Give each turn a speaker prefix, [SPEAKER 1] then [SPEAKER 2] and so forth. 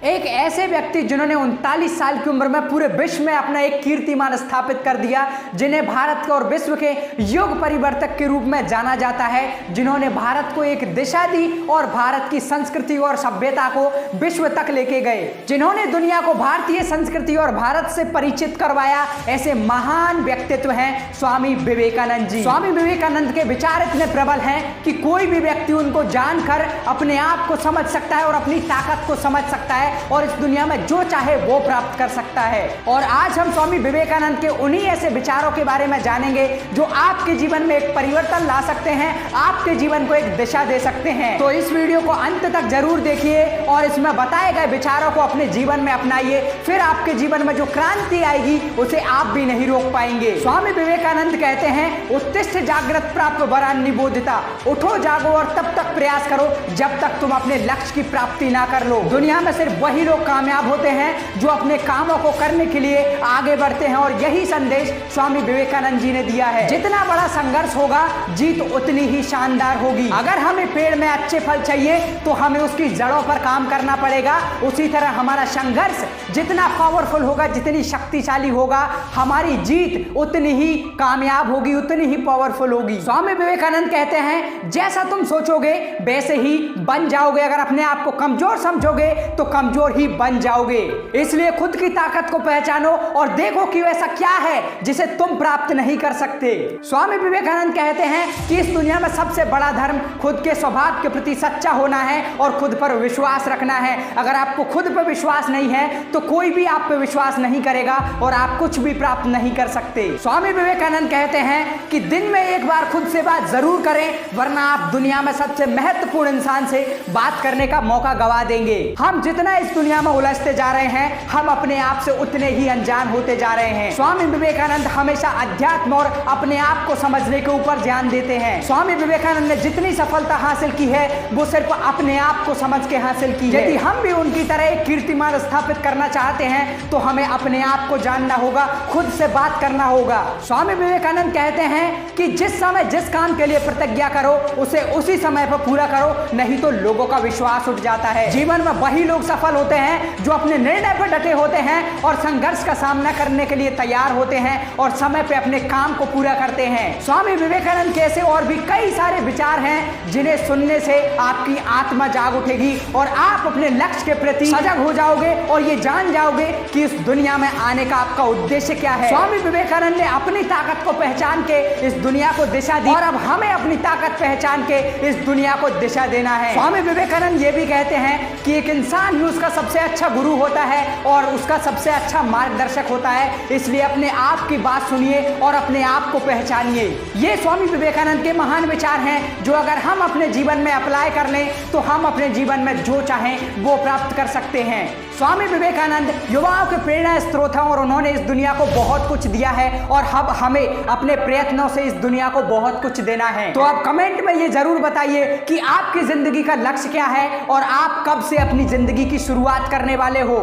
[SPEAKER 1] एक ऐसे व्यक्ति जिन्होंने 39 साल की उम्र में पूरे विश्व में अपना एक कीर्तिमान स्थापित कर दिया, जिन्हें भारत के और विश्व के युग परिवर्तक के रूप में जाना जाता है, जिन्होंने भारत को एक दिशा दी और भारत की संस्कृति और सभ्यता को विश्व तक लेके गए, जिन्होंने दुनिया को भारतीय संस्कृति और भारत से परिचित करवाया। ऐसे महान व्यक्तित्व हैं स्वामी विवेकानंद जी। स्वामी विवेकानंद के विचार इतने प्रबल हैं कि कोई भी व्यक्ति उनको जानकर अपने आप को समझ सकता है और अपनी ताकत को समझ सकता है और इस दुनिया में जो चाहे वो प्राप्त कर सकता है। और आज हम स्वामी विवेकानंद के उन्हीं ऐसे विचारों के बारे में जानेंगे जो आपके जीवन में एक परिवर्तन ला सकते हैं, आपके जीवन को एक दिशा दे सकते हैं। तो इस वीडियो को अंत तक जरूर देखिए और इसमें बताए गए विचारों को अपने जीवन में अपनाइए, फिर आपके जीवन में जो क्रांति आएगी उसे आप भी नहीं रोक पाएंगे। स्वामी विवेकानंद कहते हैं, उत्तिष्ठ जागृत प्राप्त वरान निबोधिता, उठो जागो और तब तक प्रयास करो जब तक तुम अपने लक्ष्य की प्राप्ति ना कर लो। दुनिया में सिर्फ वही लोग कामयाब होते हैं जो अपने कामों को करने के लिए आगे बढ़ते हैं और यही संदेश स्वामी विवेकानंद जी ने दिया है। जितना बड़ा संघर्ष होगा जीत उतनी ही शानदार होगी। अगर हमें पेड़ में अच्छे फल चाहिए तो हमें उसकी जड़ों पर काम करना पड़ेगा। उसी तरह हमारा संघर्ष जितना पावरफुल होगा, जितनी शक्तिशाली होगा, हमारी जीत उतनी ही कामयाब होगी, उतनी ही पावरफुल होगी। स्वामी विवेकानंद कहते हैं, जैसा तुम सोचोगे वैसे ही बन जाओगे। अगर अपने आप को कमजोर समझोगे तो कमजोर ही बन जाओगे। इसलिए खुद की ताकत को पहचानो और देखो कि वैसा क्या है जिसे तुम प्राप्त नहीं कर सकते। स्वामी विवेकानंद कहते हैं कि इस दुनिया में सबसे बड़ा धर्म खुद के स्वभाव के प्रति सच्चा होना है और खुद पर विश्वास रखना है। अगर आपको खुद पर विश्वास नहीं है तो कोई भी आप पर विश्वास नहीं करेगा और आप कुछ भी प्राप्त नहीं कर सकते। स्वामी विवेकानंद कहते हैं कि दिन में एक बार खुद से बात जरूर करें, वरना आप दुनिया में सबसे महत्वपूर्ण इंसान से बात करने का मौका गवा देंगे। हम जितना इस दुनिया में उलझते जा रहे हैं, हम अपने आप से उतने ही अनजान होते जा रहे हैं। स्वामी विवेकानंद हमेशा अध्यात्म और अपने आप को समझने के ऊपर ध्यान देते हैं। स्वामी विवेकानंद ने जितनी सफलता हासिल की है वो सिर्फ अपने आप को समझ के हासिल की है। यदि हम भी उनकी तरह एक कीर्तिमान स्थापित करना चाहते हैं तो हमें अपने आप को जानना होगा, खुद से बात करना होगा। स्वामी विवेकानंद कहते हैं कि जिस समय जिस काम के लिए प्रतिज्ञा करो उसे उसी समय पर पूरा करो, नहीं तो लोगों का विश्वास उठ जाता है। जीवन में वही लोग सफल होते हैं जो अपने निर्णय पर डटे होते हैं और संघर्ष का सामना करने के लिए तैयार होते हैं और समय पे अपने काम को पूरा करते हैं। स्वामी विवेकानंद के ऐसे और भी कई सारे विचार हैं जिन्हें सुनने से आपकी आत्मा जाग उठेगी और आप अपने लक्ष्य के प्रति सजग हो जाओगे और ये जान जाओगे कि इस दुनिया में आने का आपका उद्देश्य क्या है। स्वामी विवेकानंद ने अपनी ताकत को पहचान के इस दुनिया को दिशा दी और अब हमें अपनी ताकत पहचान के इस दुनिया को दिशा देना है। स्वामी विवेकानंद ये भी कहते हैं कि एक इंसान ही उसका सबसे अच्छा गुरु होता है और उसका सबसे अच्छा मार्गदर्शक होता है। इसलिए अपने आप की बात सुनिए और अपने आप को पहचानिए। ये स्वामी विवेकानंद के महान विचार हैं जो अगर हम अपने जीवन में अप्लाई कर लें तो हम अपने जीवन में जो चाहें वो प्राप्त कर सकते हैं। स्वामी विवेकानंद युवाओं के प्रेरणा स्रोत हैं और उन्होंने इस दुनिया को बहुत कुछ दिया है और अब हमें अपने प्रयत्नों से इस दुनिया को बहुत कुछ देना है। तो आप कमेंट में ये जरूर बताइए कि आपकी जिंदगी का लक्ष्य क्या है और आप कब से अपनी जिंदगी की शुरुआत करने वाले हो।